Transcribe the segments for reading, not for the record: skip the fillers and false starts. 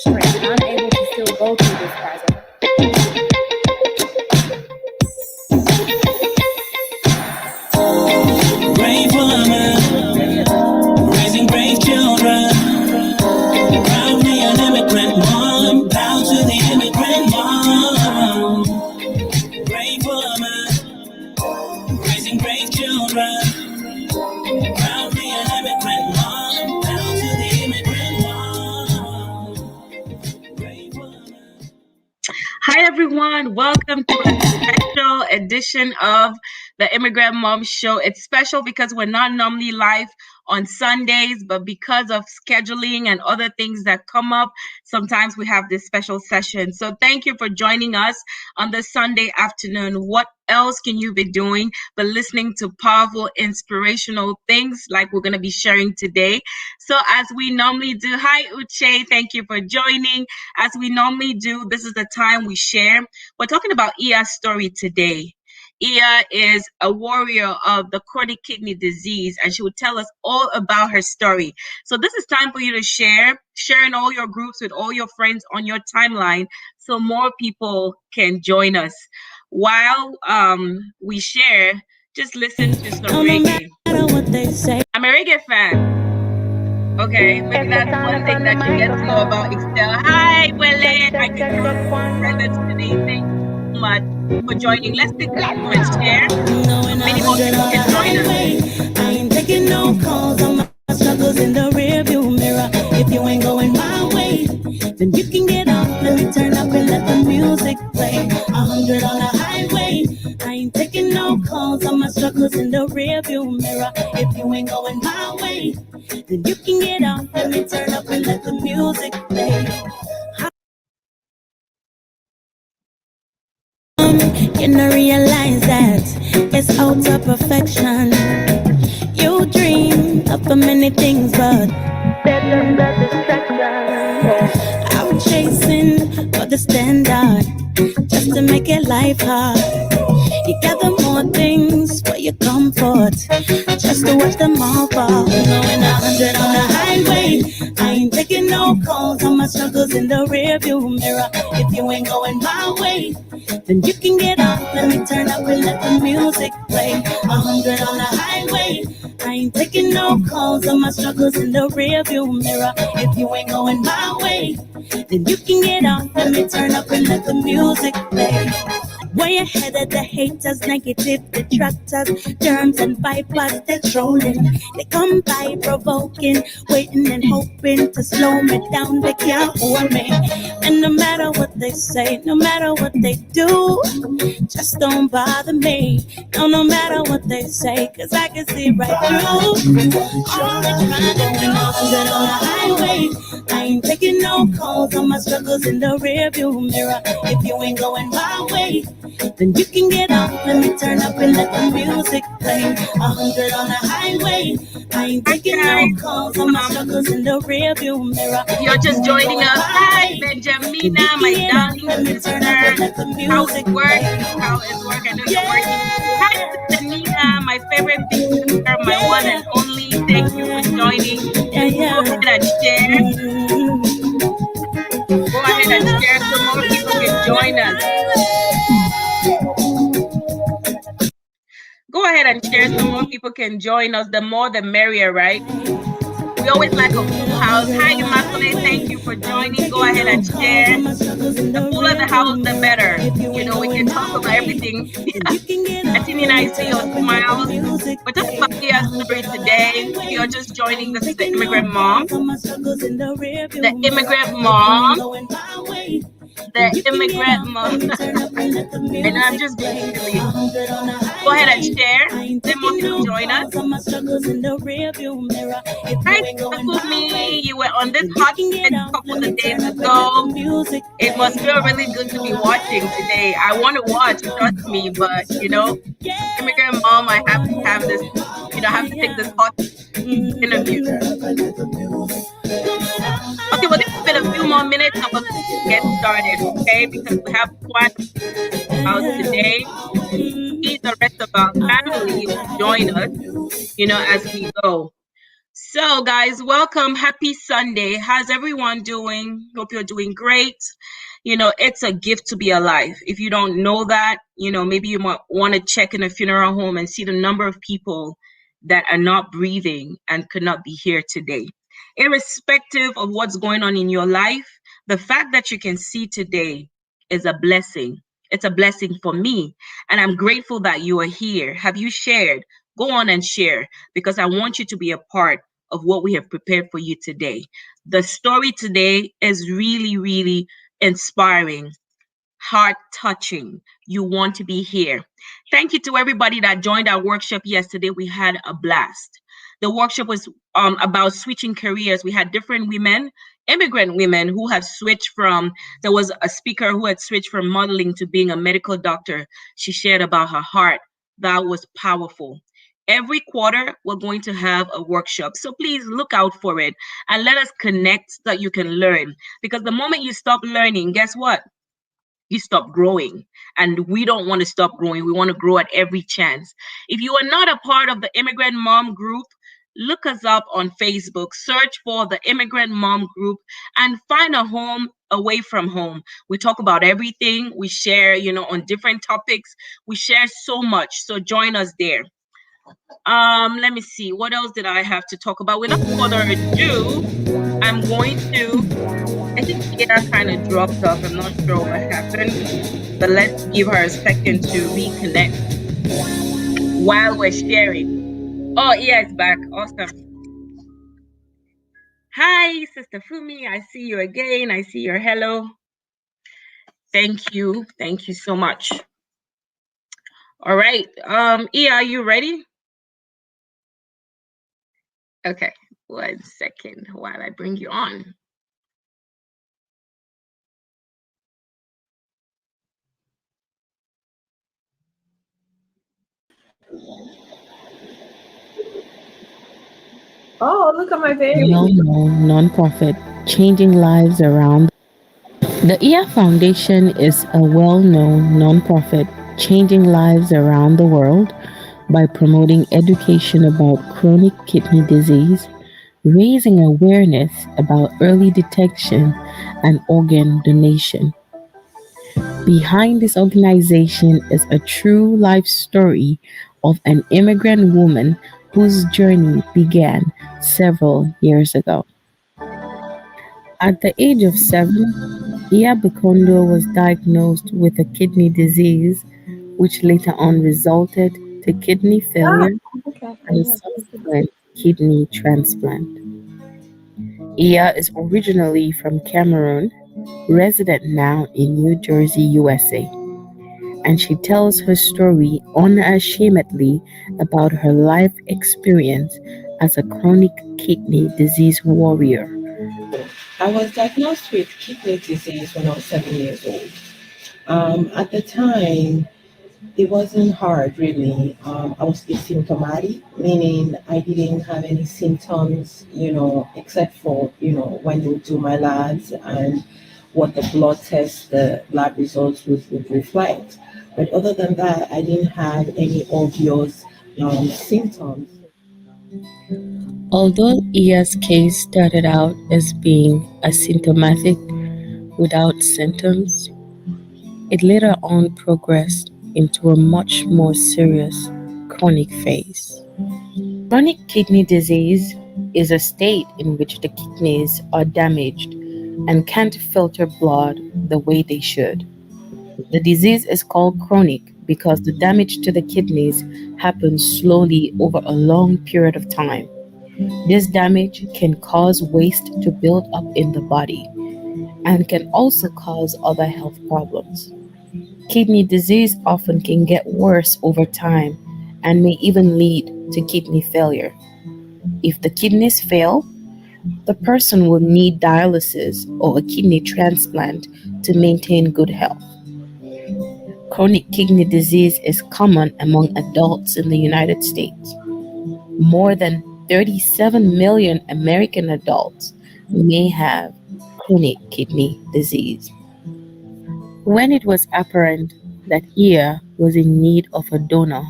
immigrant, unable to still go through this process. Brave woman, raising brave children. Proudly an immigrant mom, proud to the immigrant mom. Brave woman, raising brave children. Proudly an immigrant mom, proud to the immigrant mom. Brave woman. Hi, everyone. Welcome to a special edition of the Immigrant Mom Show. It's special because we're not normally live on Sundays, but because of scheduling and other things that come up, sometimes we have this special session. So thank you for joining us on this Sunday afternoon. What else can you be doing but listening to powerful, inspirational things like we're going to be sharing today? So as we normally do, hi Uche, thank you for joining. As we normally do, this is the time we share. We're talking about Iya's story today. Iya is a warrior of the chronic kidney disease, and she will tell us all about her story. So this is time for you to share in all your groups with all your friends on your timeline so more people can join us. While we share, just listen to some reggae. I'm a reggae fan. Okay, maybe that's one thing that you get to know about Excel. Hi, Wele. I can see presence today. Thank you so much for joining. Let's take a moment and share. Many more people can join us. I ain't taking no calls on my struggles in the rearview mirror. If you ain't going my way, then you can get off. Let me turn up and let the music play. 100 on the highway. I ain't taking no calls on my struggles in the rearview mirror. If you ain't going my way, then you can get off. Let me turn up and let the music play. You don't realize that it's out of perfection. You dream of many things, but there's just a distraction. I'm chasing for the standard just to make your life hard. You gather more things for your comfort just to watch them all fall. Going 100 on the highway. I ain't taking no calls on my struggles in the rearview mirror. If you ain't going my way, then you can get off. Let me turn up and let the music play. 100 on the highway. I ain't taking no calls on my struggles in the rearview mirror. If you ain't going my way, then you can get off. Let me turn up and let the music play. Way ahead of the haters, negative detractors, germs and vipers, they're trolling. They come by provoking, waiting and hoping to slow me down. They can't hold me. And no matter what they say, no matter what they do, just don't bother me. No matter what they say, cause I can see right through. All they trying to do is get on the highway. I ain't taking no calls on my struggles in the rearview mirror. If you ain't going my way, then you can get off. Let me turn up and let the music play. 100 on the highway. I ain't taking no calls on my struggles in the rearview mirror. You're just joining us. Hi, Benjamina, my darling sister. How is work? How is work? I know you're working. Hi, Sister Nina, my favorite big sister, my one and only. Thank you for joining. Go ahead and share. Go ahead and share so more people can join us. Go ahead and share so more people can join us. The more the merrier, right? We always like a full house. Hi, Immaculate. Thank you for joining. Go ahead and share. The fuller the house, the better. You know, we can talk about everything. Atini and I see your smiles. We're talking about Iya's story today. If you're just joining, this is the Immigrant Mom. The Immigrant Mom. The Immigrant Mom. And I'm just being silly. Go ahead and share. Let more people join us. Hi, Takumi. You were on this hot set a couple of days ago. It must feel really good to be watching today. I want to watch, trust me, but you know, Immigrant Mom, I have to have this, I have to take this hot interview. Okay, well, let's spend a few more minutes and we'll get started, okay? Because we have quite about today. The rest of our family will join us, as we go. So, guys, welcome. Happy Sunday. How's everyone doing? Hope you're doing great. It's a gift to be alive. If you don't know that, maybe you might want to check in a funeral home and see the number of people that are not breathing and could not be here today. Irrespective of what's going on in your life, the fact that you can see today is a blessing. It's a blessing for me. And I'm grateful that you are here. Have you shared? Go on and share because I want you to be a part of what we have prepared for you today. The story today is really, really inspiring, heart touching. You want to be here. Thank you to everybody that joined our workshop yesterday. We had a blast. The workshop was about switching careers. We had different women, immigrant women who have switched from, there was a speaker who had switched from modeling to being a medical doctor. She shared about her heart. That was powerful. Every quarter, we're going to have a workshop. So please look out for it and let us connect so that you can learn. Because the moment you stop learning, guess what? You stop growing. And we don't want to stop growing. We want to grow at every chance. If you are not a part of the Immigrant Mom Group, look us up on Facebook, search for the Immigrant Mom Group, and find a home away from home. We talk about everything. We share, on different topics. We share so much. So join us there. Let me see. What else did I have to talk about? Without further ado, I'm going to, I think Iya kind of dropped off. I'm not sure what happened, but let's give her a second to reconnect while we're sharing. Oh, Iya is back. Awesome. Hi, Sister Fumi. I see you again. I see your hello. Thank you. Thank you so much. All right. Iya, are you ready? Okay. 1 second while I bring you on. Oh, look at my baby. Well-known nonprofit changing lives around. The Iya Foundation is a well-known nonprofit changing lives around the world by promoting education about chronic kidney disease, raising awareness about early detection and organ donation. Behind this organization is a true life story of an immigrant woman whose journey began several years ago. At the age of 7, Iya Bekondo was diagnosed with a kidney disease, which later on resulted to kidney Ah, failure okay. and subsequent kidney transplant. Iya is originally from Cameroon, resident now in New Jersey, USA, and she tells her story unashamedly about her life experience as a chronic kidney disease warrior. I was diagnosed with kidney disease when I was 7 years old. At the time, it wasn't hard really. I was asymptomatic, meaning I didn't have any symptoms, except for, when they would do my labs and what the blood tests, the lab results would reflect. But other than that, I didn't have any obvious symptoms. Although Iya's case started out as being asymptomatic without symptoms, it later on progressed into a much more serious chronic phase. Chronic kidney disease is a state in which the kidneys are damaged and can't filter blood the way they should. The disease is called chronic because the damage to the kidneys happens slowly over a long period of time. This damage can cause waste to build up in the body and can also cause other health problems. Kidney disease often can get worse over time and may even lead to kidney failure. If the kidneys fail, the person will need dialysis or a kidney transplant to maintain good health. Chronic kidney disease is common among adults in the United States. More than 37 million American adults may have chronic kidney disease. When it was apparent that Iya was in need of a donor,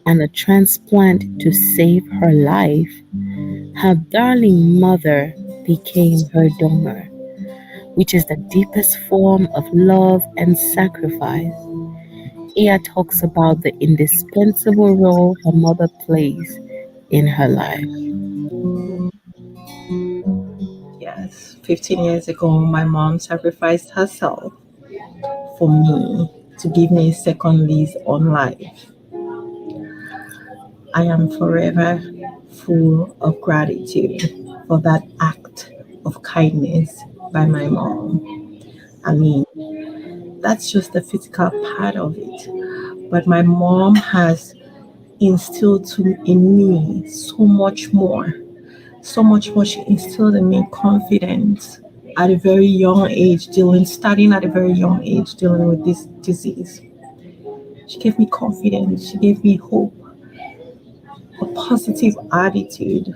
and a transplant to save her life, her darling mother became her donor, which is the deepest form of love and sacrifice. Iya talks about the indispensable role her mother plays in her life. Yes, 15 years ago, my mom sacrificed herself for me to give me a second lease on life. I am forever full of gratitude for that act of kindness by my mom. I mean, that's just the physical part of it. But my mom has instilled in me so much more. So much more. She instilled in me confidence at a very young age, starting at a very young age, dealing with this disease. She gave me confidence. She gave me hope, a positive attitude.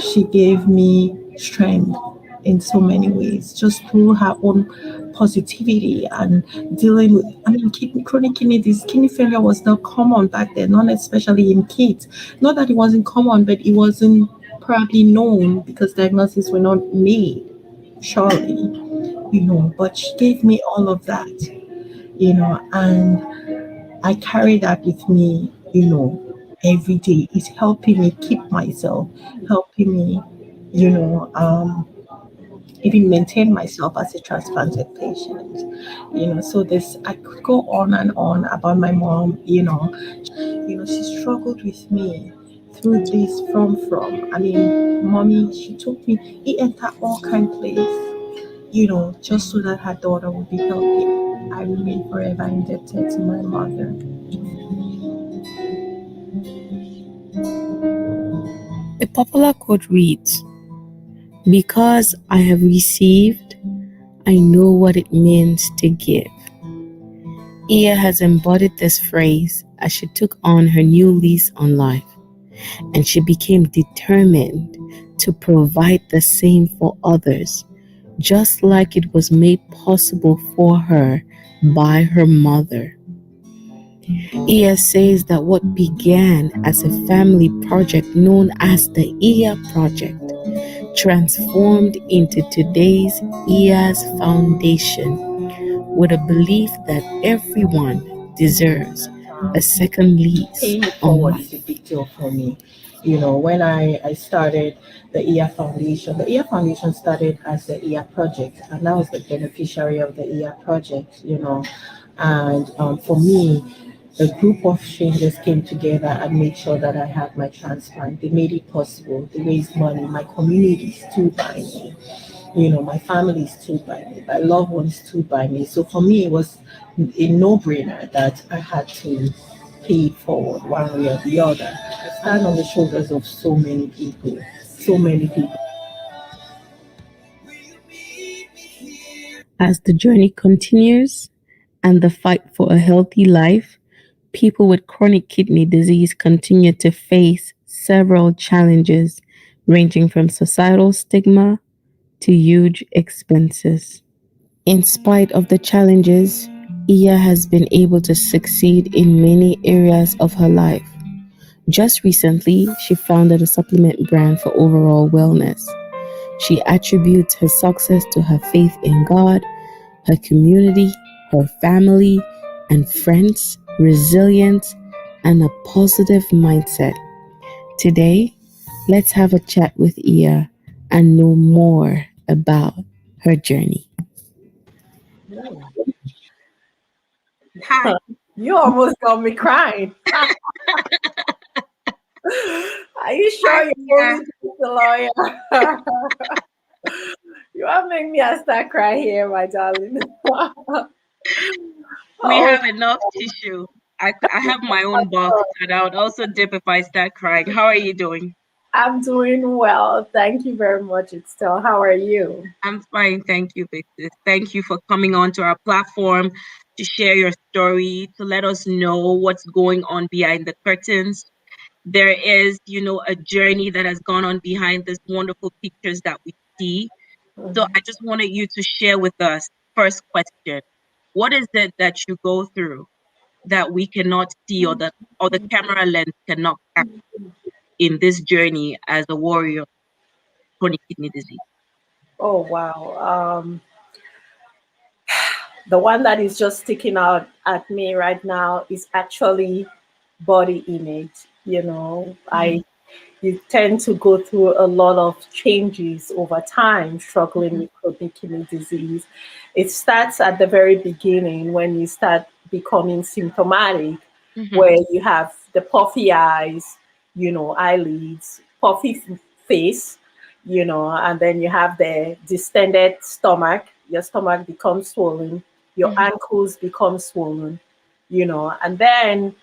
She gave me strength in so many ways, just through her own positivity and dealing with. I mean, chronic kidney disease, kidney failure was not common back then, not especially in kids. Not that it wasn't common, but it wasn't probably known because diagnoses were not made. Surely. But she gave me all of that, and I carry that with me, every day. It's helping me keep myself, helping me, you know, um, even maintain myself as a transplanted patient. So this I could go on and on about my mom. She struggled with me through this from. I mean, mommy, she took me, he entered all kind place, just so that her daughter would be healthy. I remain forever indebted to my mother. A popular quote reads, "Because I have received, I know what it means to give." Iya has embodied this phrase as she took on her new lease on life, and she became determined to provide the same for others, just like it was made possible for her by her mother. Iya says that what began as a family project known as the Iya Project transformed into today's Iya's Foundation with a belief that everyone deserves a second lease Paying it on forward is a life. big deal for me. When I started the Iya Foundation started as the Iya Project, and I was the beneficiary of the Iya Project. And for me, a group of strangers came together and made sure that I had my transplant. They made it possible. They raised money. My community stood by me. My family stood by me, my loved ones stood by me. So for me, it was a no-brainer that I had to pay it forward one way or the other. I stand on the shoulders of so many people, so many people. As the journey continues and the fight for a healthy life, people with chronic kidney disease continue to face several challenges, ranging from societal stigma to huge expenses. In spite of the challenges, Iya has been able to succeed in many areas of her life. Just recently, she founded a supplement brand for overall wellness. She attributes her success to her faith in God, her community, her family, and friends, resilience, and a positive mindset. Today, let's have a chat with Iya and know more about her journey. Hi. You almost got me crying. Are you Hi, sure you're Iya. holding to the lawyer? You are making me start crying here, my darling. We Oh, have enough tissue. I have my own box, and I would also dip if I start crying. How are you doing? I'm doing well. Thank you very much, Estelle. How are you? I'm fine. Thank you, Victor. Thank you for coming on to our platform to share your story, to let us know what's going on behind the curtains. There is, a journey that has gone on behind these wonderful pictures that we see. So I just wanted you to share with us. First question: what is it that you go through that we cannot see, or the camera lens cannot capture in this journey as a warrior of chronic kidney disease? Oh wow. The one that is just sticking out at me right now is actually body image. You know, I you tend to go through a lot of changes over time struggling with chronic kidney disease. It starts at the very beginning when you start becoming symptomatic, where you have the puffy eyes, you know, eyelids, puffy face, you know, and then you have the distended stomach. Your stomach becomes swollen, your ankles become swollen, you know, and then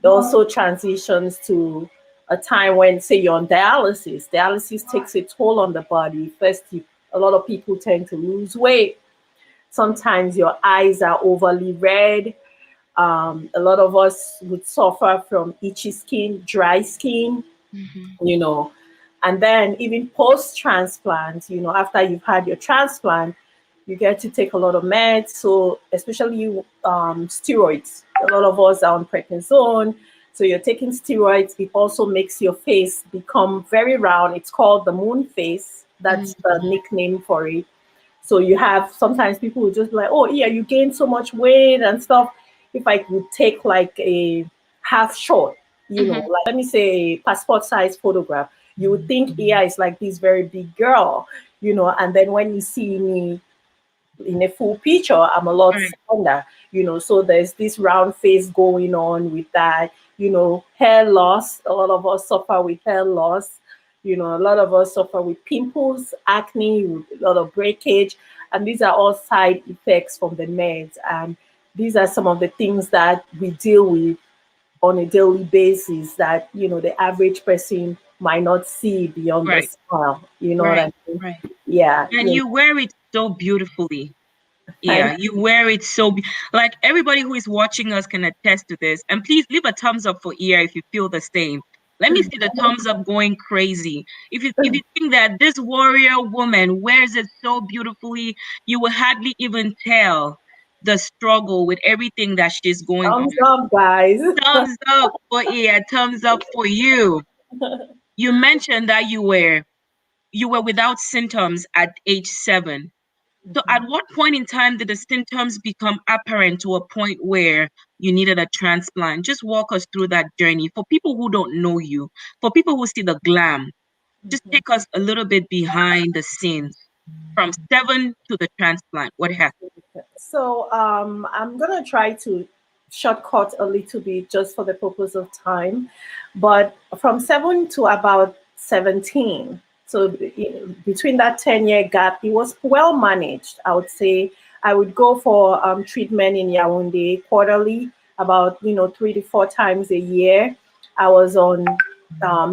it also transitions to a time when, say, you're on dialysis. Dialysis takes a toll on the body. First, a lot of people tend to lose weight. Sometimes your eyes are overly red. A lot of us would suffer from itchy skin, dry skin, you know. And then even post transplant, you know, after you've had your transplant, you get to take a lot of meds. So especially steroids. A lot of us are on prednisone. So you're taking steroids. It also makes your face become very round. It's called the moon face. That's the nickname for it. So you have sometimes people will just be like, oh yeah, you gained so much weight and stuff. If I could take like a half shot, you know, like let me say a passport size photograph, you would think Iya is like this very big girl, you know, and then when you see me in a full picture, I'm a lot slender, you know. So there's this round face going on with that, you know, hair loss. A lot of us suffer with hair loss. You know, a lot of us suffer with pimples, acne, a lot of breakage, and these are all side effects from the meds. And these are some of the things that we deal with on a daily basis that, you know, the average person might not see beyond the smile. You know what I mean? Yeah. And you wear it so beautifully. Yeah, you wear it so like everybody who is watching us can attest to this. And please leave a thumbs up for Iya if you feel the same. Let me see the thumbs up going crazy. If you think that this warrior woman wears it so beautifully, you will hardly even tell the struggle with everything that she's going Thumbs through. up, guys. Thumbs up for Iya. Thumbs up for you. You mentioned that you were without symptoms at age 7. So at what point in time did the symptoms become apparent to a point where you needed a transplant? Just walk us through that journey. For people who don't know you, for people who see the glam, just take us a little bit behind the scenes from 7 to the transplant. What happened? So I'm gonna try to shortcut a little bit just for the purpose of time, but from 7 to about 17. So between that 10-year gap, it was well managed. I would say I would go for treatment in Yaoundé quarterly, about 3 to 4 times a year. I was on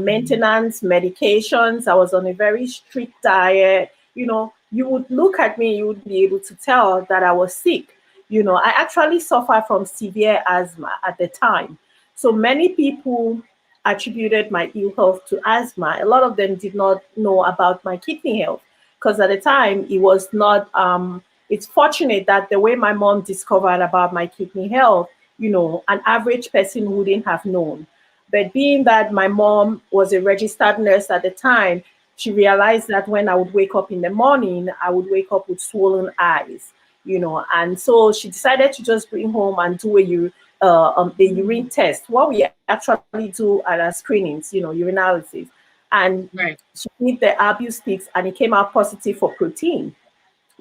maintenance medications. I was on a very strict diet. You would look at me, you would be able to tell that I was sick. I actually suffered from severe asthma at the time. So many people attributed my ill health to asthma. A lot of them did not know about my kidney health because at the time it was not. It's fortunate that the way my mom discovered about my kidney health, an average person wouldn't have known. But being that my mom was a registered nurse at the time, she realized that when I would wake up in the morning, I would wake up with swollen eyes, and so she decided to just bring home and do a urine test. What we actually do at our screenings, urinalysis. And she did the abuse sticks and it came out positive for protein.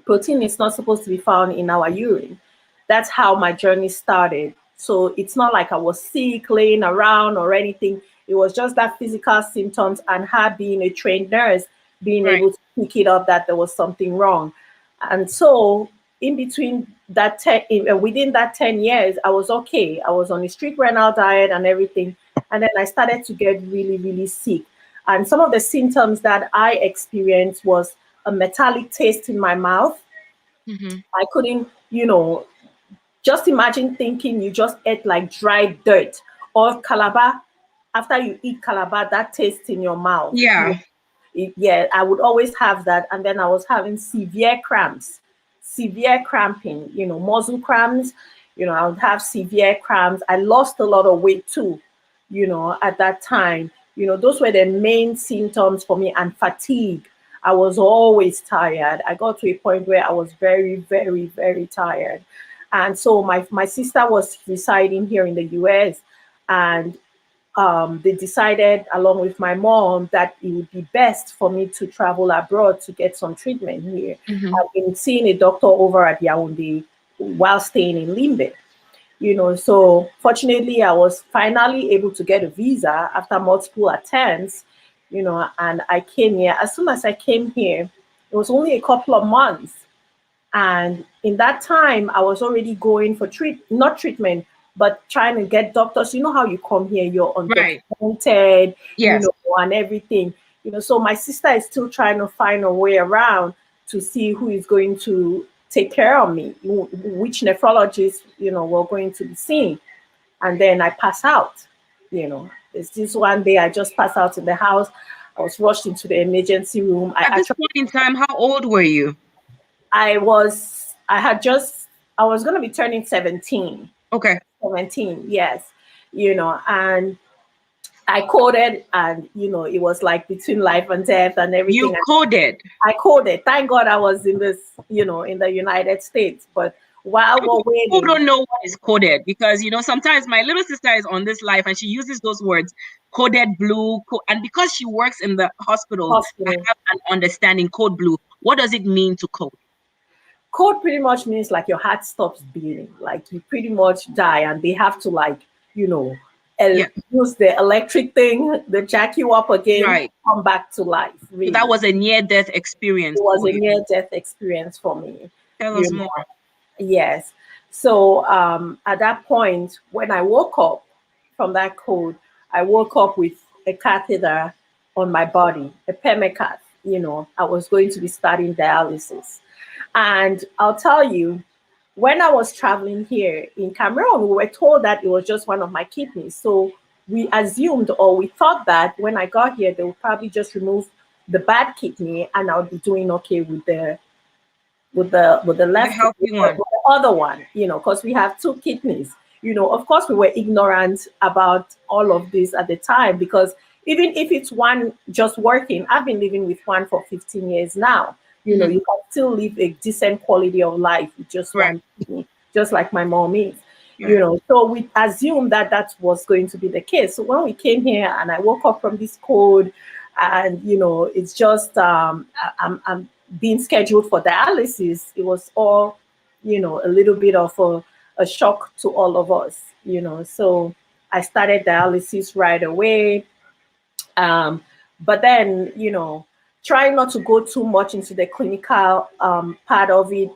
Protein is not supposed to be found in our urine. That's how my journey started. So it's not like I was sick, laying around or anything. It was just that physical symptoms and her being a trained nurse, being able to pick it up that there was something wrong. And so in between that within that 10 years, I was okay. I was on a strict renal diet and everything. And then I started to get really, really sick. And some of the symptoms that I experienced was a metallic taste in my mouth. I couldn't, just imagine thinking you just ate like dry dirt or calabar. After you eat calabar, that taste in your mouth. Yeah. Yeah, I would always have that. And then I was having severe cramps, severe cramping, muscle cramps. I would have severe cramps. I lost a lot of weight too, at that time. Those were the main symptoms for me, and fatigue. I was always tired. I got to a point where I was very, very, very tired. And so my sister was residing here in the US, and they decided, along with my mom, that it would be best for me to travel abroad to get some treatment here. I've been seeing a doctor over at Yaoundé while staying in Limbe. So fortunately, I was finally able to get a visa after multiple attempts, and I came here. As soon as I came here, it was only a couple of months. And in that time, I was already going for not treatment, but trying to get doctors. You know how you come here, you're Right. undocumented, Yes. and everything. So my sister is still trying to find a way around to see who is going to take care of me, which nephrologist, we're going to be seeing. And then I pass out, It's this one day I just passed out in the house. I was rushed into the emergency room. At this point in time, how old were you? I was going to be turning 17. Okay. 17, yes. And I coded, and it was like between life and death and everything. You coded. I coded. Thank God I was in this, in the United States. But while we're waiting, people don't know what is coded, because sometimes my little sister is on this live and she uses those words, coded blue, and because she works in the hospital, I have an understanding. Code blue. What does it mean to code? Code pretty much means like your heart stops beating, like you pretty much die, and they have to use the electric thing, they jack you up again, right, come back to life. Really. So that was a near-death experience. It was a near-death experience for me. Tell us more. Yes. So at that point, when I woke up from that code, I woke up with a catheter on my body, a permacath. I was going to be starting dialysis. And I'll tell you, when I was traveling here in Cameroon, we were told that it was just one of my kidneys. So we assumed, or we thought that when I got here, they would probably just remove the bad kidney and I would be doing okay with the left, healthy one, with the other one, because we have two kidneys. Of course, we were ignorant about all of this at the time, because even if it's one just working, I've been living with one for 15 years now. You can still live a decent quality of life with just one kidney, just like my mom is. So we assumed that was going to be the case. So when we came here and I woke up from this code, and it's just I'm being scheduled for dialysis, it was all a little bit of a shock to all of us. So I started dialysis right away, but then trying not to go too much into the clinical part of it.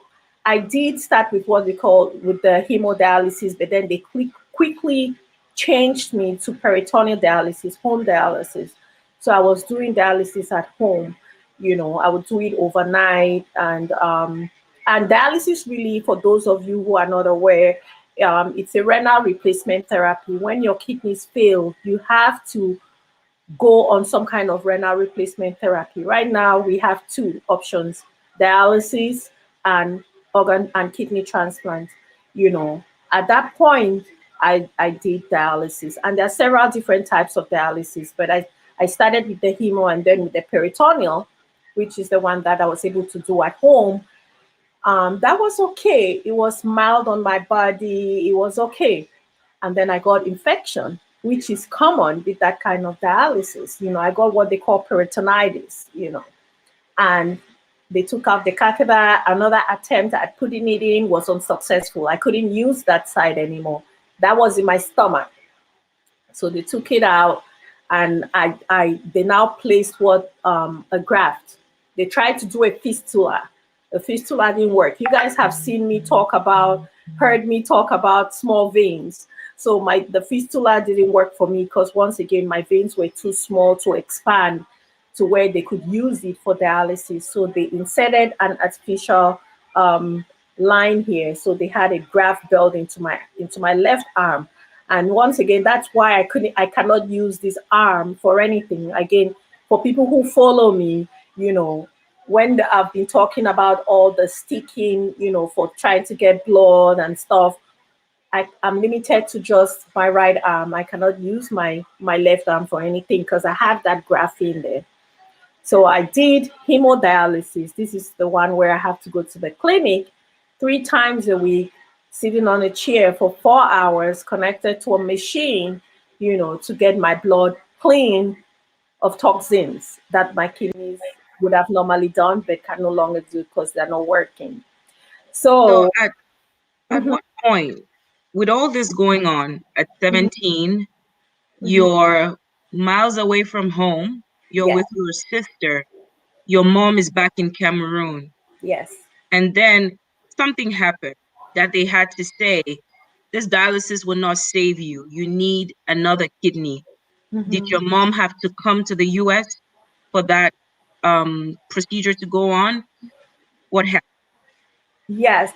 I did start with what we call with the hemodialysis, but then they quickly changed me to peritoneal dialysis, home dialysis. So I was doing dialysis at home. I would do it overnight, and dialysis, really, for those of you who are not aware, it's a renal replacement therapy. When your kidneys fail, you have to go on some kind of renal replacement therapy. Right now, we have two options: dialysis and organ and kidney transplant. At that point, I did dialysis, and there are several different types of dialysis, but I started with the hemo and then with the peritoneal, which is the one that I was able to do at home. That was okay. It was mild on my body. It was okay. And then I got infection, which is common with that kind of dialysis. I got what they call peritonitis, and they took out the catheter. Another attempt at putting it in was unsuccessful. I couldn't use that side anymore. That was in my stomach. So they took it out, and they now placed a graft. They tried to do a fistula. The fistula didn't work. You guys have heard me talk about small veins. So the fistula didn't work for me, because once again, my veins were too small to expand to where they could use it for dialysis. So they inserted an artificial line here. So they had a graft built into my left arm. And once again, that's why I cannot use this arm for anything. Again, for people who follow me, when I've been talking about all the sticking, for trying to get blood and stuff, I'm limited to just my right arm. I cannot use my left arm for anything because I have that graphene there. So I did hemodialysis. This is the one where I have to go to the clinic 3 times a week, sitting on a chair for 4 hours, connected to a machine, to get my blood clean of toxins that my kidneys would have normally done, but can no longer do because they're not working. So So, at mhm, what point, with all this going on at mhm, 17, mhm, you're miles away from home, you're yeah, with your sister, your mom is back in Cameroon, yes. and then something happened that they had to say, this dialysis will not save you. You need another kidney. Did Mhm. your mom have to come to the US for that procedure to go on? What happened? Yes.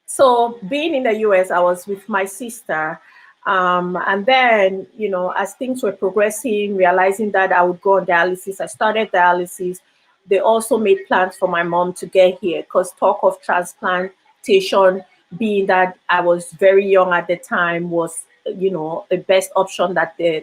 So being in the US, I was with my sister. And then, as things were progressing, realizing that I would go on dialysis, I started dialysis. They also made plans for my mom to get here because talk of transplantation, being that I was very young at the time, was, the best option that the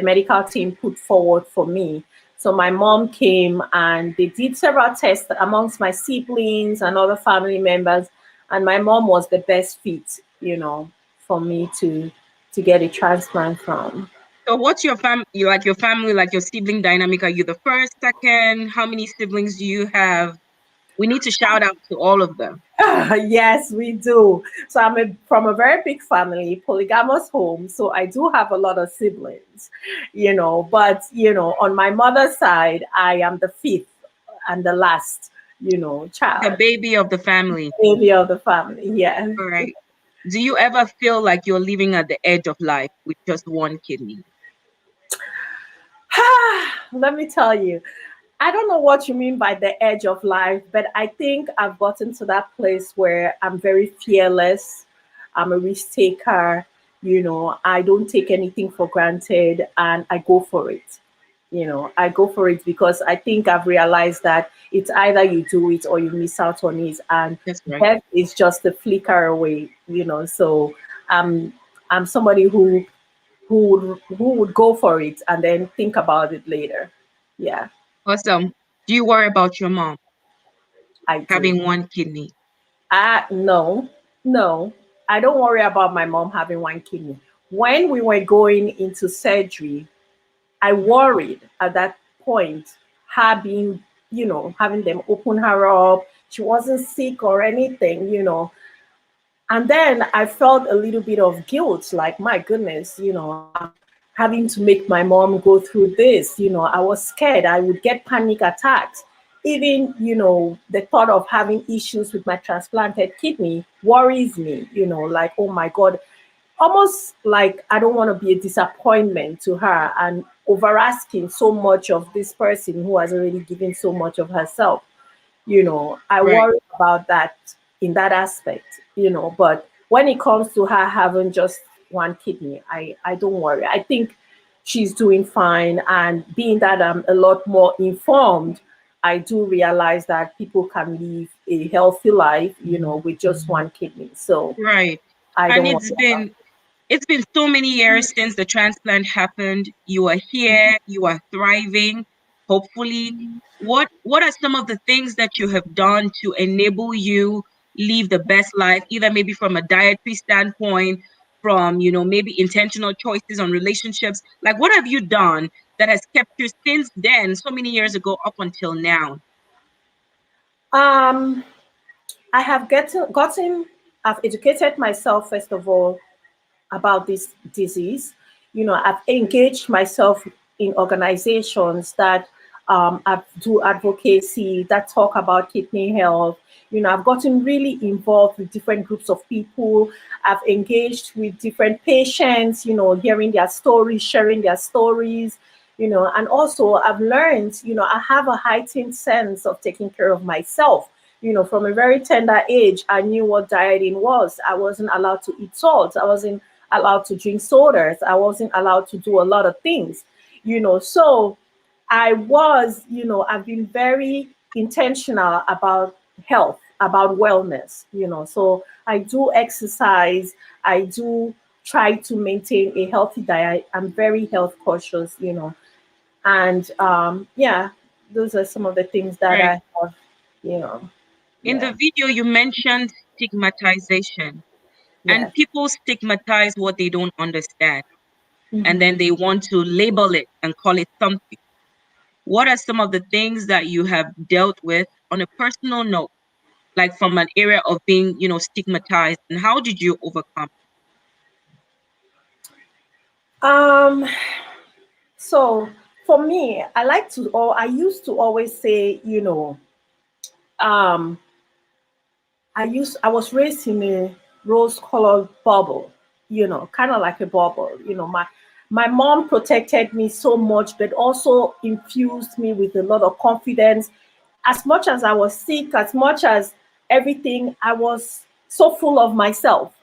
medical team put forward for me. So my mom came and they did several tests amongst my siblings and other family members, and my mom was the best fit, for me to get a transplant from. So what's your your family, like your sibling dynamic? Are you the first, second? How many siblings do you have? We need to shout out to all of them. Yes, we do. So from a very big family, polygamous home. So I do have a lot of siblings, but on my mother's side, I am the fifth and the last, The child, baby of the family. baby of the family. Yeah. All right. Do you ever feel like you're living at the edge of life with just one kidney? Let me tell you, I don't know what you mean by the edge of life, but I think I've gotten to that place where I'm very fearless. I'm a risk taker. I don't take anything for granted and I go for it. I go for it because I think I've realized that it's either you do it or you miss out on it. And That's right. death is just a flicker away. So I'm somebody who would go for it and then think about it later. Yeah, Awesome. Do you worry about your mom I do. having one kidney? No, no, I don't worry about my mom having one kidney. When we were going into surgery, I worried at that point, her being, having them open her up. She wasn't sick or anything. And then I felt a little bit of guilt, like, my goodness, having to make my mom go through this. I was scared I would get panic attacks. Even, the thought of having issues with my transplanted kidney worries me, like, oh my God, almost like I don't want to be a disappointment to her and over asking so much of this person who has already given so much of herself. I Right. worry about that in that aspect. But when it comes to her having just one kidney, I don't worry. I think she's doing fine. And being that I'm a lot more informed, I do realize that people can live a healthy life, with just one kidney. So Right. I And don't worry about it's been so many years since the transplant happened. You are here, you are thriving, hopefully. What are some of the things that you have done to enable you live the best life, either maybe from a dietary standpoint, from maybe intentional choices on relationships? Like what have you done that has kept you since then, so many years ago up until now? it. I have I've educated myself, first of all, about this disease. I've engaged myself in organizations that do advocacy, that talk about kidney health. I've gotten really involved with different groups of people. I've engaged with different patients, hearing their stories, sharing their stories. And also I've learned, I have a heightened sense of taking care of myself. From a very tender age, I knew what dieting was. I wasn't allowed to eat salt. I wasn't allowed to drink sodas. I wasn't allowed to do a lot of things. So I've been very intentional about health, about wellness, So I do exercise. I do try to maintain a healthy diet. I'm very health cautious, And yeah, those are some of the things that Right. I have, you know. In the Yeah. video, you mentioned stigmatization, and Yes. people stigmatize what they don't understand, and Mhm. then they want to label it and call it something. What are some of the things that you have dealt with on a personal note, like from an area of being, stigmatized, and how did you overcome? Um, so for me, I used to always say, um, I was raised in a rose-colored bubble, kind of like a bubble. My mom protected me so much, but also infused me with a lot of confidence. As much as I was sick, as much as everything, I was so full of myself.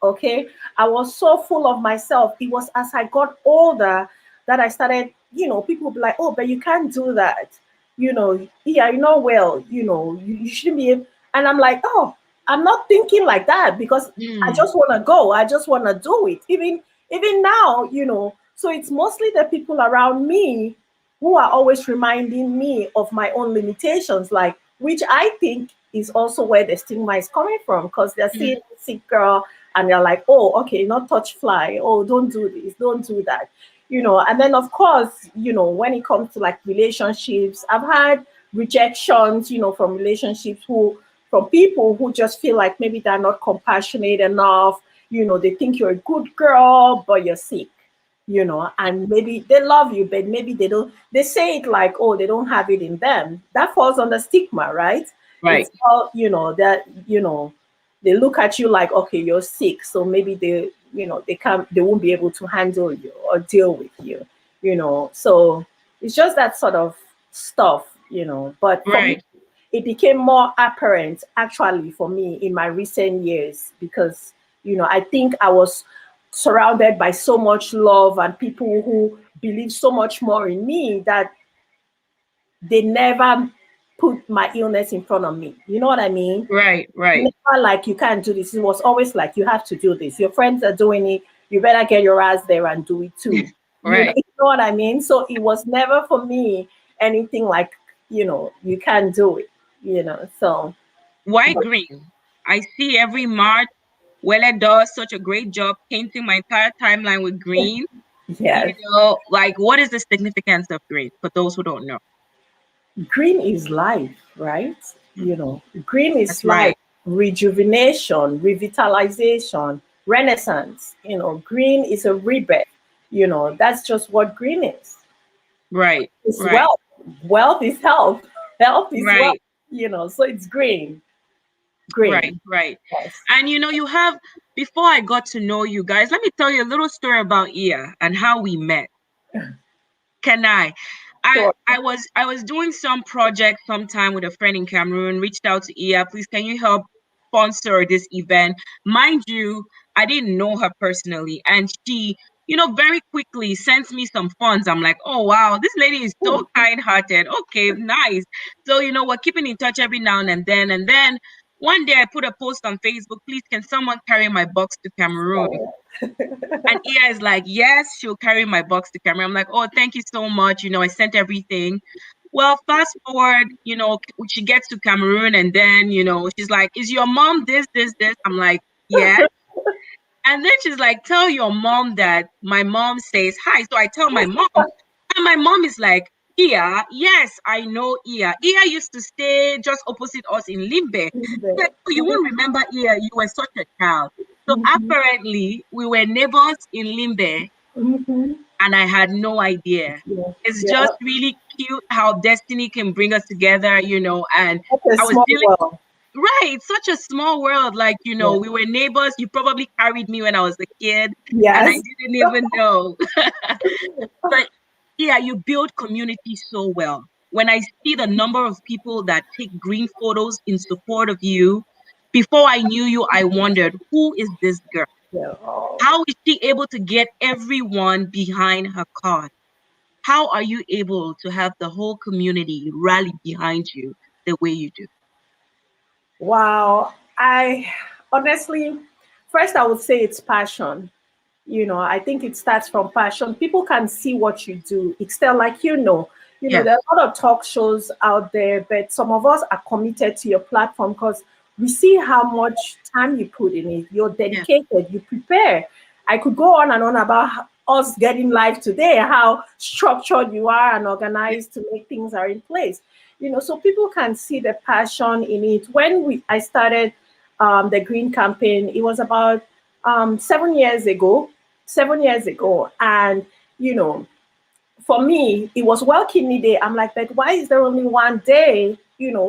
Okay, I was so full of myself. It was as I got older that I started, people would be like, "Oh, but you can't do that." Yeah, well, you shouldn't be. And I'm like, "Oh, I'm not thinking like that because I Mm, just want to go. I just want to do it." Even now, So it's mostly the people around me who are always reminding me of my own limitations, like which I think is also where the stigma is coming from, because they're mm, seeing a sick girl and they're like, "Oh, okay, not touch fly. Oh, don't do this, don't do that." And then of course, when it comes to like relationships, I've had rejections, from relationships from people who just feel like maybe they're not compassionate enough. They think you're a good girl, but you're sick, and maybe they love you, but maybe they don't. They say it like, oh, they don't have it in them. That falls under stigma, right? right. It's all, that, they look at you like, okay, you're sick. So maybe they won't be able to handle you or deal with you, So it's just that sort of stuff, But for me, Right. it became more apparent actually for me in my recent years because I think I was surrounded by so much love and people who believe so much more in me that they never put my illness in front of me. You know what I mean? Right. Right. Never like, you can't do this. It was always like, you have to do this. Your friends are doing it. You better get your ass there and do it too. Right. You know what I mean? So it was never for me anything like, you can't do it, So Why green? I see every March Welle does such a great job painting my entire timeline with green. yes, Like what is the significance of green for those who don't know? green is life, right? Green That's is life, right. rejuvenation, revitalization, renaissance. Green is a rebirth. That's just what green is. Right. It's Right. wealth. Wealth is health. Health is wealth. Right. So it's green. Right. Green. Right. Yes. And you have, before I got to know you guys, let me tell you a little story about Iya and how we met. Can I? I Sure. I was doing some project sometime with a friend in Cameroon, reached out to Iya, please can you help sponsor this event? Mind you, I didn't know her personally, and she, very quickly sends me some funds. I'm like, oh wow, this lady is so kind-hearted. Okay, nice. So, we're keeping in touch every now and then one day I put a post on Facebook, please can someone carry my box to Cameroon? And Iya is like, yes, she'll carry my box to Cameroon. I'm like, oh, thank you so much. I sent everything. Well, fast forward, she gets to Cameroon and then, she's like, is your mom this, this, this? I'm like, yes. And then she's like, tell your mom that my mom says hi. So I tell my mom, and my mom is like, Iya, yes, I know Iya. Iya used to stay just opposite us in Limbe. Like, oh, you won't remember Iya, you were such a child. So Mhm. apparently, we were neighbors in Limbe, Mhm. and I had no idea. Yeah. It's Yeah. just really cute how destiny can bring us together, and That's a I was small dealing. world. Right, it's such a small world. Like, Yeah. we were neighbors. You probably carried me when I was a kid, and I Yes. didn't even know. But yeah, you build community so well. When I see the number of people that take green photos in support of you, before I knew you, I wondered, who is this girl? Yeah. Oh. How is she able to get everyone behind her cause? How are you able to have the whole community rally behind you the way you do? Wow. I honestly, first I would say it's passion. I think it starts from passion. People can see what you do. It's still like, Yes. there are a lot of talk shows out there, but some of us are committed to your platform because we see how much time you put in it. You're Yes. dedicated, you prepare. I could go on and on about us getting live today, how structured you are and organized to make things are in place. So people can see the passion in it. When I started the Green Campaign, it was about 7 years ago. 7 years ago, and you know, for me, it was World Kidney Day. I'm like, but why is there only one day,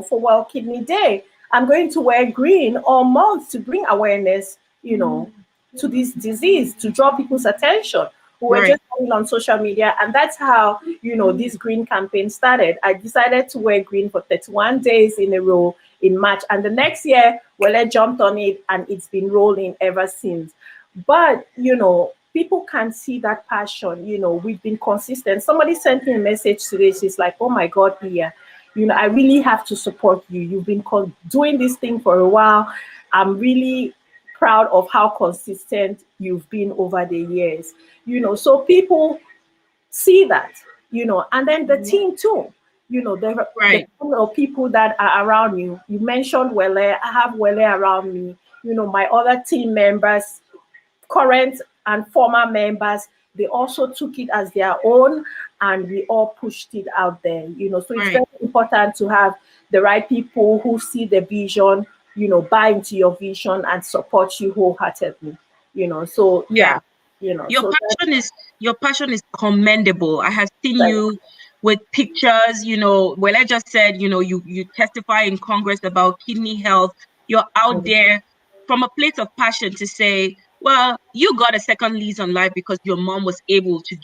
for World Kidney Day? I'm going to wear green all month to bring awareness, to this disease, to draw people's attention. We were Right. just going on social media, and that's how, this green campaign started. I decided to wear green for 31 days in a row in March, and the next year, well, I jumped on it, and it's been rolling ever since. But, people can see that passion. We've been consistent. Somebody sent me a message today. She's like, oh my God, Iya, I really have to support you. You've been doing this thing for a while. I'm really proud of how consistent you've been over the years. So people see that, and then the team too. The Right. kind of people that are around you. You mentioned Wele. I have Wele around me. My other team members, current and former members, they also took it as their own, and we all pushed it out there. So it's Right. very important to have the right people who see the vision, buy into your vision and support you wholeheartedly. So Yeah. yeah, Your so that's passion is your passion is commendable. I have seen like, you with pictures, well, I just said, you testify in Congress about kidney health. You're out there from a place of passion to say, well, you got a second lease on life because your mom was able to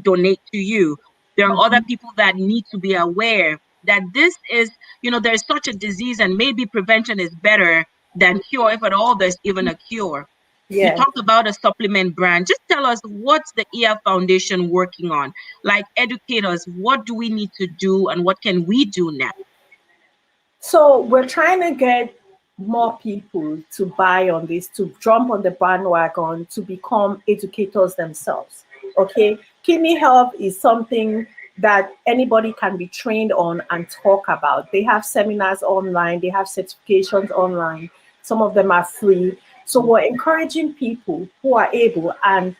donate to you. There are other people that need to be aware that this is, there's such a disease, and maybe prevention is better than cure, if at all there's even a cure. You yeah. talked about a supplement brand. Just tell us, what's the Iya Foundation working on? Like, educate us. What do we need to do, and what can we do now? So we're trying to get more people to buy on this, to jump on the bandwagon, to become educators themselves. Okay, kidney health is something that anybody can be trained on and talk about. They have seminars online, they have certifications online. Some of them are free. So we're encouraging people who are able, and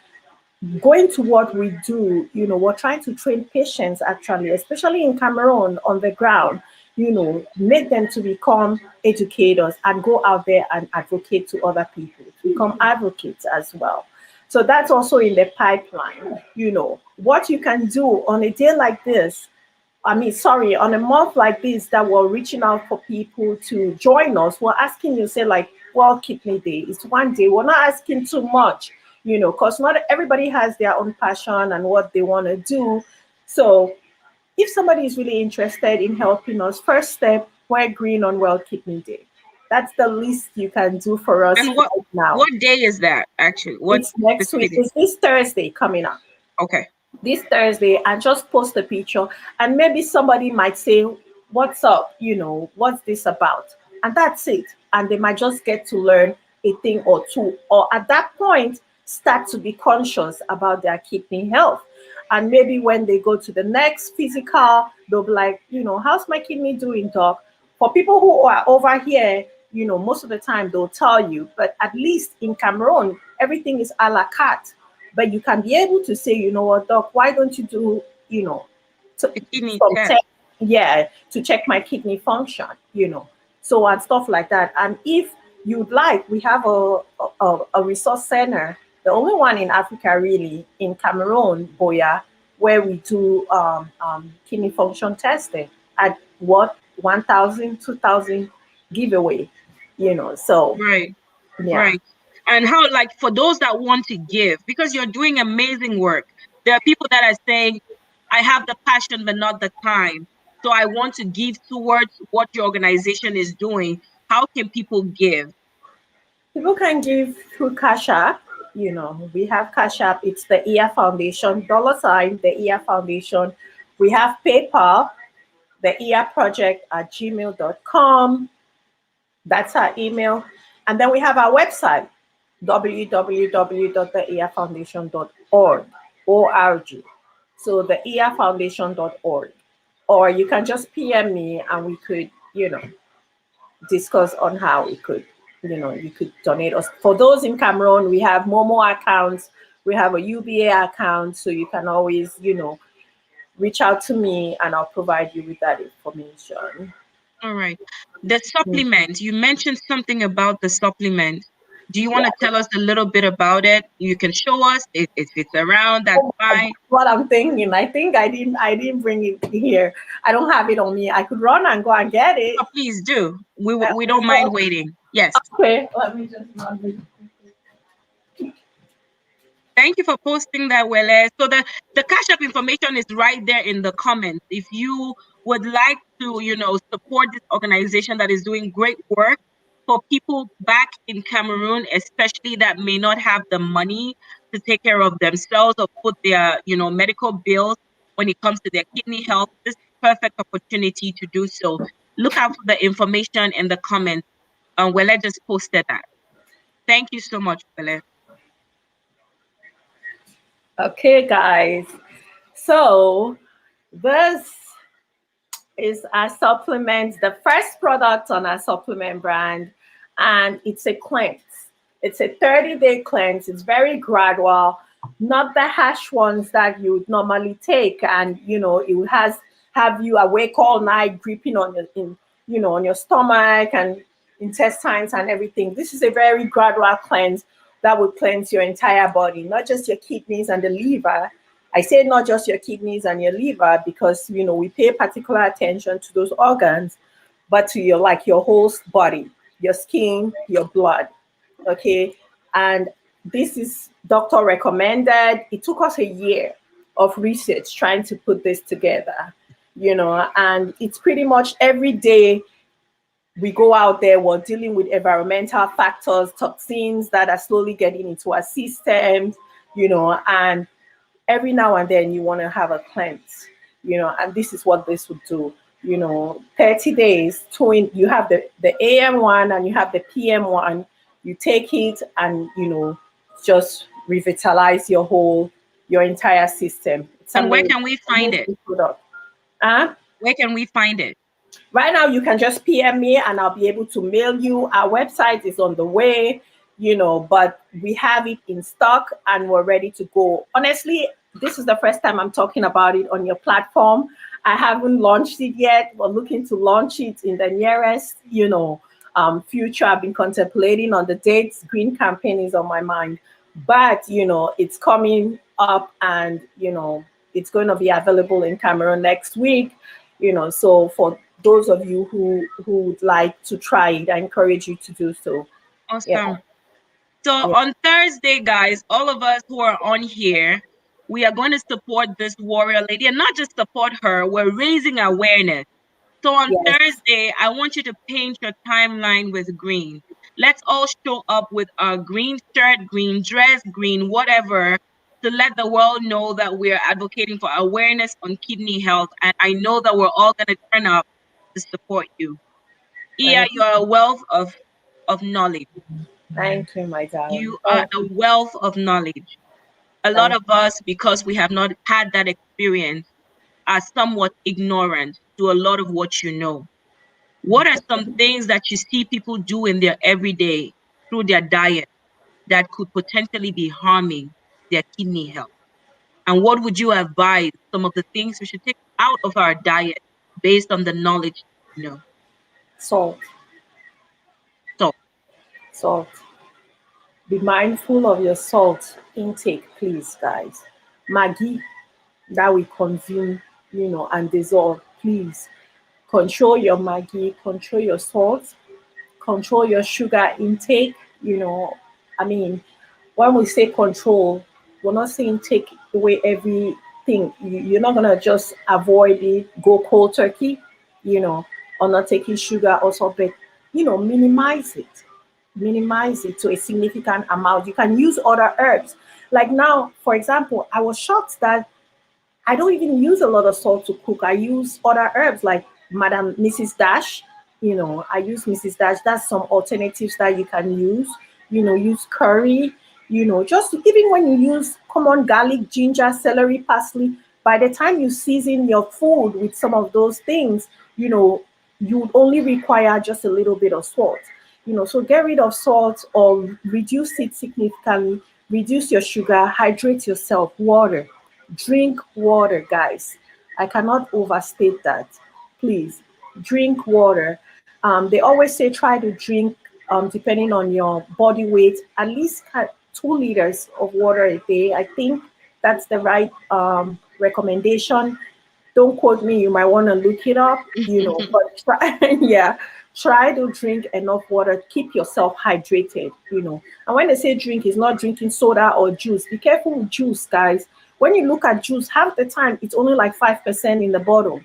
going to what we do, we're trying to train patients actually, especially in Cameroon on the ground, make them to become educators and go out there and advocate to other people, to become advocates as well. So that's also in the pipeline. What you can do on a day like this, sorry, on a month like this, that we're reaching out for people to join us. We're asking you, say, like, well, Kidney Day, it's one day. We're not asking too much, because not everybody has their own passion and what they want to do. So if somebody is really interested in helping us, first step, wear green on World Kidney Day. That's the least you can do for us And what right now. what day is that actually? What It's next week. specific? It's this Thursday coming up. Okay. This Thursday, and just post a picture, and maybe somebody might say, what's up, what's this about? And that's it. And they might just get to learn a thing or two, or at that point start to be conscious about their kidney health. And maybe when they go to the next physical, they'll be like, how's my kidney doing, doc? For people who are over here, most of the time they'll tell you, but at least in Cameroon, everything is a la carte. But you can be able to say, you know what, doc, why don't you do, to, A kidney some test. test, yeah, to check my kidney function, so, and stuff like that. And if you'd like, we have a resource center, the only one in Africa really, in Cameroon, Boya, where we do kidney function testing at what, 1,000, 2,000 giveaway, so Right. yeah. Right. And how, like, for those that want to give, because you're doing amazing work, there are people that are saying, I have the passion but not the time. So I want to give towards what your organization is doing. How can people give? People can give through Cash App. We have Cash App. It's the Iya Foundation, $ the Iya Foundation. We have PayPal, the Iya Project at gmail.com. That's our email. And then we have our website, www.theiyafoundation.org. O-R-G. So the iyafoundation.org. Or you can just PM me and we could, discuss on how we could, you could donate us. For those in Cameroon, we have Momo accounts, we have a UBA account, so you can always, reach out to me and I'll provide you with that information. All right. The supplement, you mentioned something about the supplement. Do you want to tell us a little bit about it? You can show us if it's around, that's fine. What I'm thinking, I think I didn't bring it here. I don't have it on me. I could run and go and get it. Oh, please do. We don't mind waiting. Yes. Okay, let me just run it. Thank you for posting that, Wele. So the Cash App information is right there in the comments. If you would like to, support this organization that is doing great work for people back in Cameroon, especially that may not have the money to take care of themselves or put their, medical bills when it comes to their kidney health, this is a perfect opportunity to do so. Look out for the information in the comments. Wele just posted that. Thank you so much, Wele. Okay, guys. So this is our supplement, the first product on our supplement brand, and it's a cleanse. It's a 30-day cleanse. It's very gradual, not the harsh ones that you would normally take, and it has have you awake all night, gripping on on your stomach and intestines and everything. This is a very gradual cleanse that will cleanse your entire body, not just your kidneys and the liver. I say not just your kidneys and your liver because we pay particular attention to those organs, but to your whole body, your skin, your blood. Okay, and this is doctor recommended. It took us a year of research trying to put this together, and it's pretty much every day we go out there, we're dealing with environmental factors, toxins that are slowly getting into our systems, and every now and then you want to have a cleanse, and this is what this would do. 30 days, you have the AM one and you have the PM one. You take it and, just revitalize your entire system. And where can we find it? Where can we find it? Right now, you can just PM me and I'll be able to mail you. Our website is on the way, but we have it in stock and we're ready to go. Honestly, this is the first time I'm talking about it on your platform. I haven't launched it yet. We're looking to launch it in the nearest, future. I've been contemplating on the dates. Green campaign is on my mind, but it's coming up and it's going to be available in Cameroon next week. So for those of you who would like to try it, I encourage you to do so. Awesome. Yeah. So on Thursday, guys, all of us who are on here, we are going to support this warrior lady, and not just support her, we're raising awareness. So on Thursday, I want you to paint your timeline with green. Let's all show up with our green shirt, green dress, green whatever, to let the world know that we're advocating for awareness on kidney health. And I know that we're all going to turn up to support you. Iya, you are a wealth of knowledge. Thank you, my darling. You are a wealth of knowledge. A lot of us, because we have not had that experience, are somewhat ignorant to a lot of what you know. What are some things that you see people do in their everyday through their diet that could potentially be harming their kidney health? And what would you advise some of the things we should take out of our diet based on the knowledge you know? Salt. Be mindful of your salt intake, please, guys. Maggi that we consume, and dissolve, please. Control your Maggi, control your salt, control your sugar intake. I mean, when we say control, we're not saying take away everything. You're not gonna just avoid it, go cold turkey, or not taking sugar or something. Minimize it to a significant amount. You can use other herbs. Like now, for example, I was shocked that I don't even use a lot of salt to cook. I use other herbs like Madam Mrs. Dash, I use Mrs. Dash. That's some alternatives that you can use. Use curry. Just even when you use common garlic, ginger, celery, parsley, by the time you season your food with some of those things, you would only require just a little bit of salt. So get rid of salt or reduce it significantly. Reduce your sugar, hydrate yourself, water. Drink water, guys. I cannot overstate that. Please drink water. They always say try to drink, depending on your body weight, at least 2 liters of water a day. I think that's the right recommendation. Don't quote me, you might want to look it up, but try, yeah, try to drink enough water. Keep yourself hydrated. And when they say drink, it's not drinking soda or juice. Be careful with juice, guys. When you look at juice, half the time it's only like 5% in the bottle.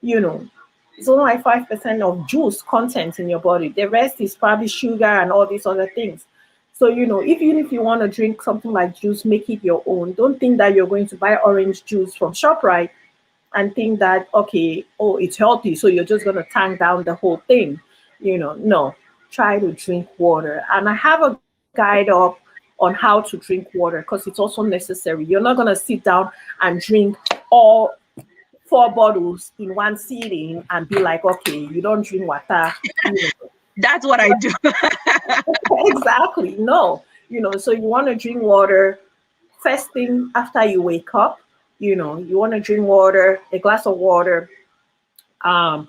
you know it's only like 5% of juice content in your body. The rest is probably sugar and all these other things. So even if you want to drink something like juice, make it your own. Don't think that you're going to buy orange juice from ShopRite and think that, okay, oh, it's healthy, so you're just going to tank down the whole thing. No. Try to drink water, and I have a guide up on how to drink water, because it's also necessary. You're not going to sit down and drink all 4 bottles in one sitting and be like, okay, you don't drink water. That's what I do. Exactly. No. So you want to drink water first thing after you wake up. You want to drink water, a glass of water, um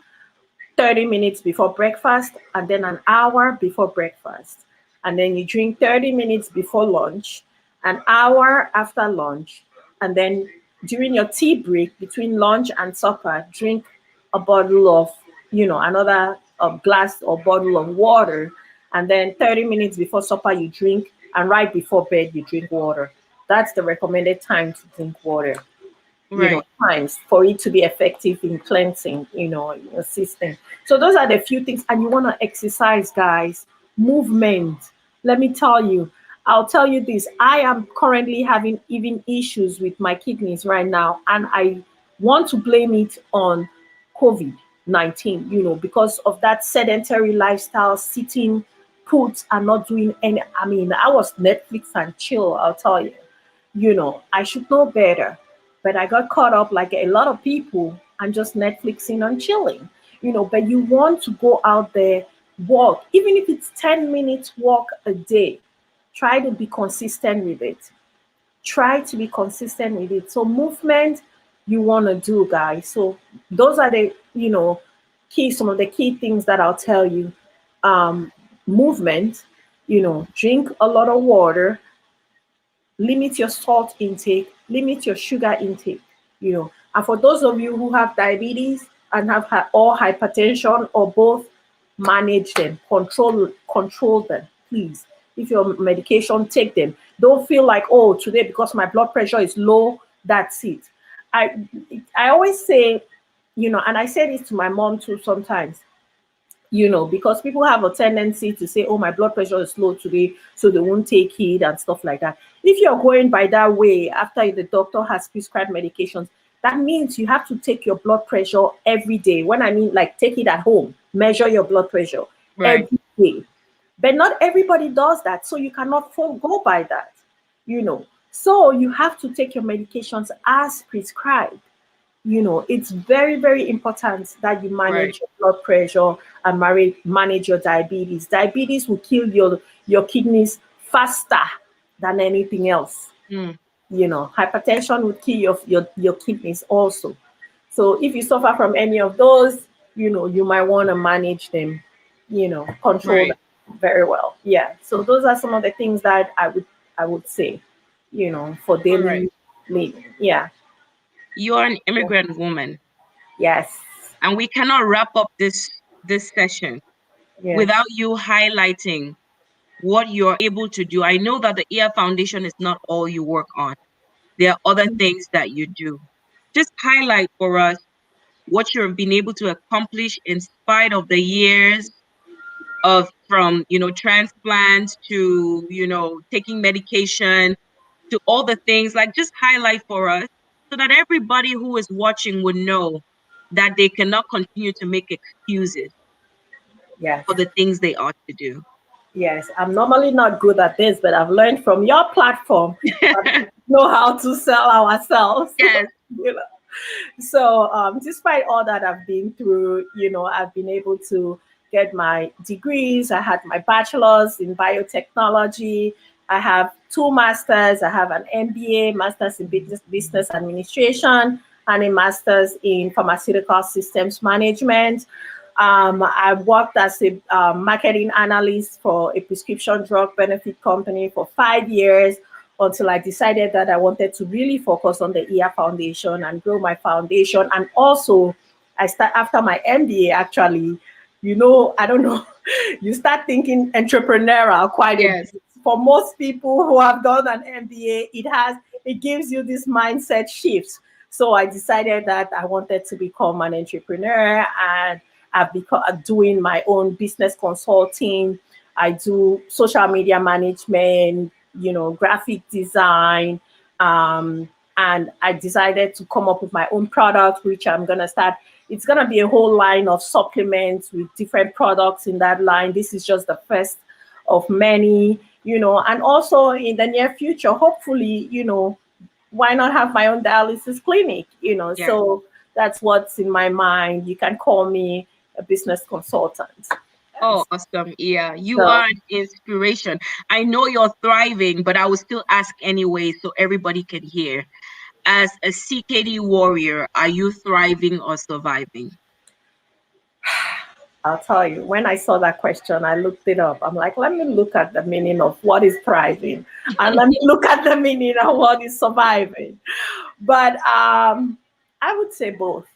30 minutes before breakfast, and then an hour before breakfast. And then you drink 30 minutes before lunch, an hour after lunch, and then during your tea break between lunch and supper, drink a bottle of, another glass or bottle of water. And then 30 minutes before supper, you drink, and right before bed, you drink water. That's the recommended time to drink water. Right. Times for it to be effective in cleansing, your system. So those are the few things. And you want to exercise, guys. Movement. Let me tell you, I'll tell you this. I am currently having even issues with my kidneys right now, and I want to blame it on COVID-19, because of that sedentary lifestyle, sitting put and not doing any. I mean, I was Netflix and chill, I'll tell you. I should know better. But I got caught up like a lot of people and just Netflixing and chilling. But you want to go out there, walk, even if it's 10 minutes walk a day. Try to be consistent with it. Try to be consistent with it. So movement you want to do, guys. So those are the, some of the key things that I'll tell you. Movement, drink a lot of water, limit your salt intake, limit your sugar intake, And for those of you who have diabetes and have or hypertension or both, manage them, control them, please. If your medication, take them. Don't feel like, oh, today because my blood pressure is low, that's it. I I always say, and I say this to my mom too sometimes, because people have a tendency to say, oh, my blood pressure is low today, so they won't take it and stuff like that. If you're going by that way after the doctor has prescribed medications, that means you have to take your blood pressure every day. When I mean like take it at home, measure your blood pressure Right. every day. But not everybody does that, so you cannot go by that, So you have to take your medications as prescribed. It's very, very important that you manage Right. your blood pressure and manage your diabetes. Diabetes will kill your kidneys faster than anything else. Mm. Hypertension will kill your kidneys also. So if you suffer from any of those, you might want to manage them, control Right. them very well. Yeah. So those are some of the things that I would say, for All right. daily living. Yeah. You're an immigrant woman, Yes. and we cannot wrap up this session Yeah. without you highlighting what you're able to do. I know that the Iya Foundation is not all you work on. There are other things that you do. Just highlight for us what you've been able to accomplish in spite of the years of from transplants to taking medication to all the things. Like, just highlight for us so that everybody who is watching would know that they cannot continue to make excuses. Yes. for the things they ought to do. Yes. I'm normally not good at this, but I've learned from your platform that we know how to sell ourselves. Yes. You know? So despite all that I've been through, I've been able to get my degrees. I had my bachelor's in biotechnology. I have two masters. I have an MBA, master's in business administration, and a master's in pharmaceutical systems management. I worked as a marketing analyst for a prescription drug benefit company for 5 years until I decided that I wanted to really focus on the Iya Foundation and grow my foundation. And also, I start after my MBA, actually, I don't know, you start thinking entrepreneurial quite a Yes. bit. For most people who have done an MBA, it gives you this mindset shift. So I decided that I wanted to become an entrepreneur, and I've become doing my own business consulting. I do social media management, graphic design. And I decided to come up with my own product, which I'm going to start. It's going to be a whole line of supplements with different products in that line. This is just the first of many, and also in the near future, hopefully, why not have my own dialysis clinic, Yes. So that's what's in my mind. You can call me a business consultant. Oh, awesome. Yeah, you So, are an inspiration. I know you're thriving, but I will still ask anyway so everybody can hear. As a CKD warrior, are you thriving or surviving? I'll tell you, when I saw that question, I looked it up. I'm like, let me look at the meaning of what is thriving and let me look at the meaning of what is surviving. But I would say both.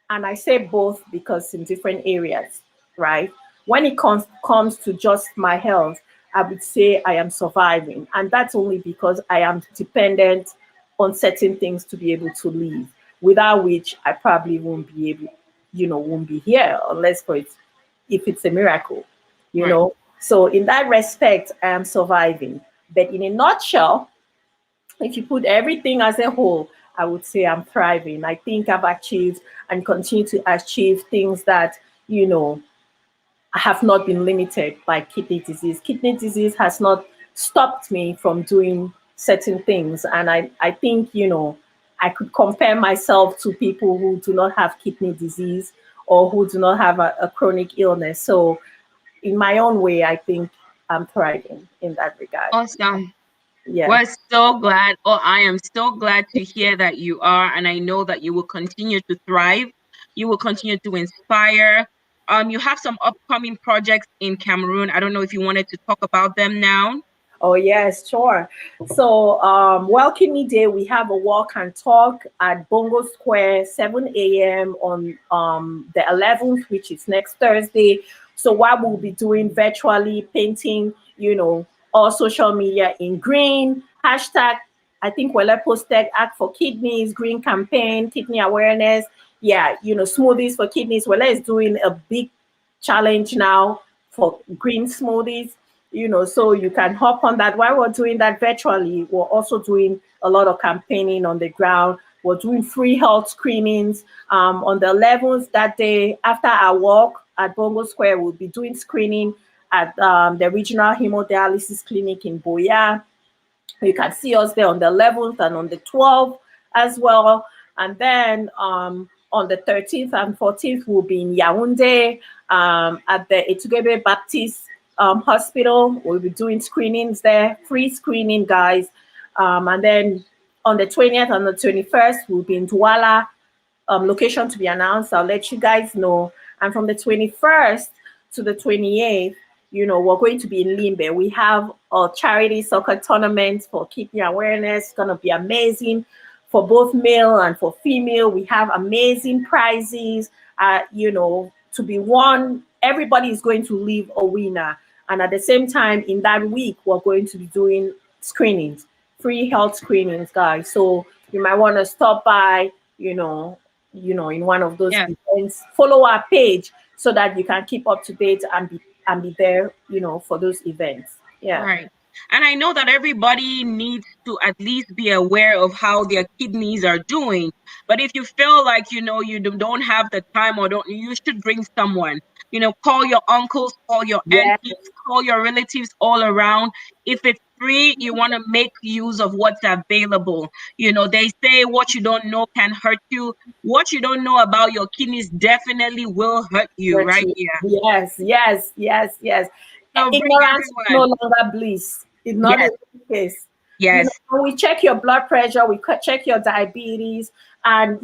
And I say both because in different areas, right? When it comes to just my health, I would say I am surviving. And that's only because I am dependent on certain things to be able to live, without which I probably won't be able, won't be here unless if it's a miracle, you Right. know. So in that respect, I am surviving. But in a nutshell, if you put everything as a whole, I would say I'm thriving. I think I've achieved and continue to achieve things that, I have not been limited by kidney disease. Kidney disease has not stopped me from doing certain things. And I think, I could compare myself to people who do not have kidney disease or who do not have a chronic illness. So, in my own way, I think I'm thriving in that regard. Awesome. Yeah. We're so glad. Oh, I am so glad to hear that you are, and I know that you will continue to thrive. You will continue to inspire. You have some upcoming projects in Cameroon. I don't know if you wanted to talk about them now. Oh, yes, sure. So, Well Kidney Day, we have a walk and talk at Bongo Square, 7 a.m. on the 11th, which is next Thursday. So, what we'll be doing virtually, painting, all social media in green. Hashtag, I think Wella posted Act for Kidneys, green campaign, kidney awareness. Yeah, smoothies for kidneys. Wella is doing a big challenge now for green smoothies, so you can hop on that. While we're doing that virtually, we're also doing a lot of campaigning on the ground. We're doing free health screenings on the 11th. That day after our walk at Bongo Square, we'll be doing screening at the regional hemodialysis clinic in Boya. You can see us there on the 11th and on the 12th as well. And then on the 13th and 14th, we'll be in Yaoundé at the Etugebe Baptist Hospital. We'll be doing screenings there, free screening, guys. And then on the 20th and the 21st, we'll be in Douala, location to be announced. I'll let you guys know. And from the 21st to the 28th, we're going to be in Limbe. We have a charity soccer tournament for kidney awareness. It's going to be amazing for both male and for female. We have amazing prizes, to be won. Everybody is going to leave a winner. And at the same time, in that week, we're going to be doing screenings, free health screenings, guys. So you might want to stop by, in one of those events. Follow our page so that you can keep up to date and be there, for those events. Yeah. Right. And I know that everybody needs to at least be aware of how their kidneys are doing. But if you feel like, you don't have the time or you should bring someone. Call your uncles, call your Yes, aunties, call your relatives all around. If it's free, you want to make use of what's available. They say what you don't know can hurt you. What you don't know about your kidneys definitely will hurt you, right? virtue. Yeah. Yes, yes, yes, yes. So bring Ignorance is no everyone. longer bliss. It's not Yes, in this case. yes. When we check your blood pressure, we check your diabetes, and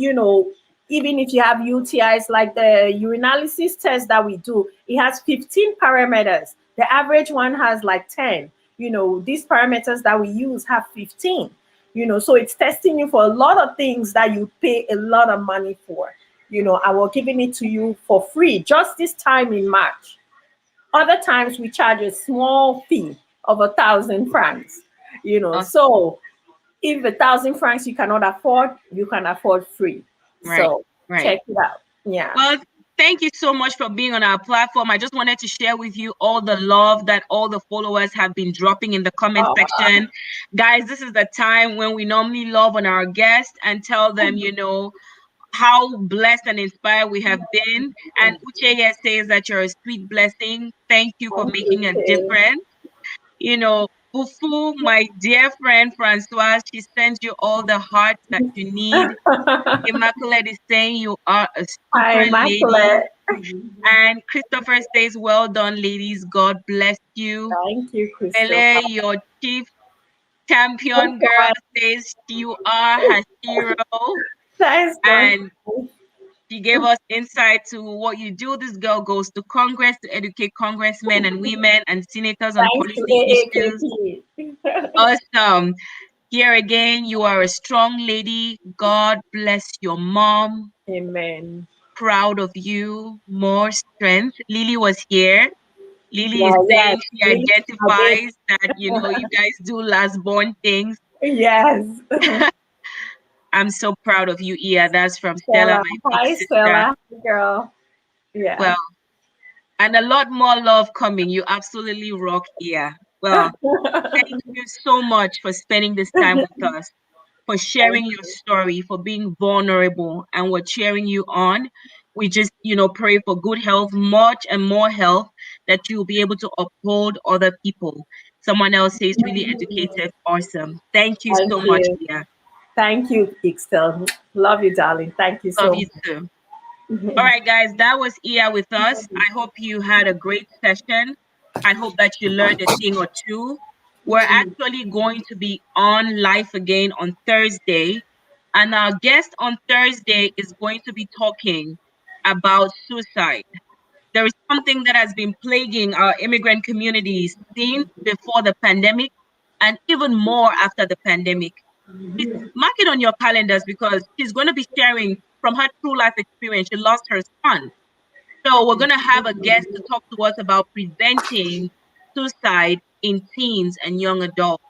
even if you have UTIs, like the urinalysis test that we do, it has 15 parameters. The average one has like 10. These parameters that we use have 15. So it's testing you for a lot of things that you pay a lot of money for. I was giving it to you for free just this time in March. Other times we charge a small fee of 1,000 francs. Awesome. So if 1,000 francs you cannot afford, you can afford free. Right, So right. check it out. Yeah. Well, thank you so much for being on our platform. I just wanted to share with you all the love that all the followers have been dropping in the comment Oh, section. Guys, this is the time when we normally love on our guests and tell them, how blessed and inspired we have been. And Uche says that you're a sweet blessing. Thank you for making a okay. difference. Fufu, my dear friend Francoise, she sends you all the hearts that you need. Immaculate is saying you are a Hi, super lady. Immaculate. And Christopher says, well done, ladies. God bless you. Thank you, Christopher. Bele, your chief champion girl, Okay. says you are her hero. Thanks, God. And she gave us insight to what you do. This girl goes to Congress to educate congressmen and women and senators on Thanks to policy issues. AAKP. Awesome. Here again, you are a strong lady. God bless your mom. Amen. Proud of you. More strength. Lily was here. Lily is Yeah, saying yes. she Really, a bit. identifies that, you guys do last born things. Yes. I'm so proud of you, Iya. That's from Stella, Stella. my big Hi, sister. Stella. Girl. Yeah. Well, and a lot more love coming. You absolutely rock, Iya. Well, thank you so much for spending this time with us, for sharing your story, for being vulnerable, and we're cheering you on. We just, pray for good health, much and more health, that you'll be able to uphold other people. Someone else says really educated. Awesome. Thank you Thank so much, you. Iya. Thank you, Ixtel. Love you, darling. Thank you Love so you much. too. All right, guys, that was Iya with us. I hope you had a great session. I hope that you learned a thing or two. We're actually going to be on live again on Thursday. And our guest on Thursday is going to be talking about suicide. There is something that has been plaguing our immigrant communities since before the pandemic and even more after the pandemic. Mark it on your calendars because she's going to be sharing from her true life experience. She lost her son. So we're going to have a guest to talk to us about preventing suicide in teens and young adults.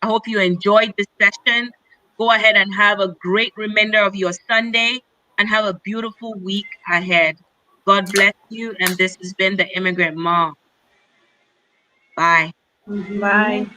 I hope you enjoyed this session. Go ahead and have a great remainder of your Sunday and have a beautiful week ahead. God bless you. And this has been the Immigrant Mom. Bye. Bye.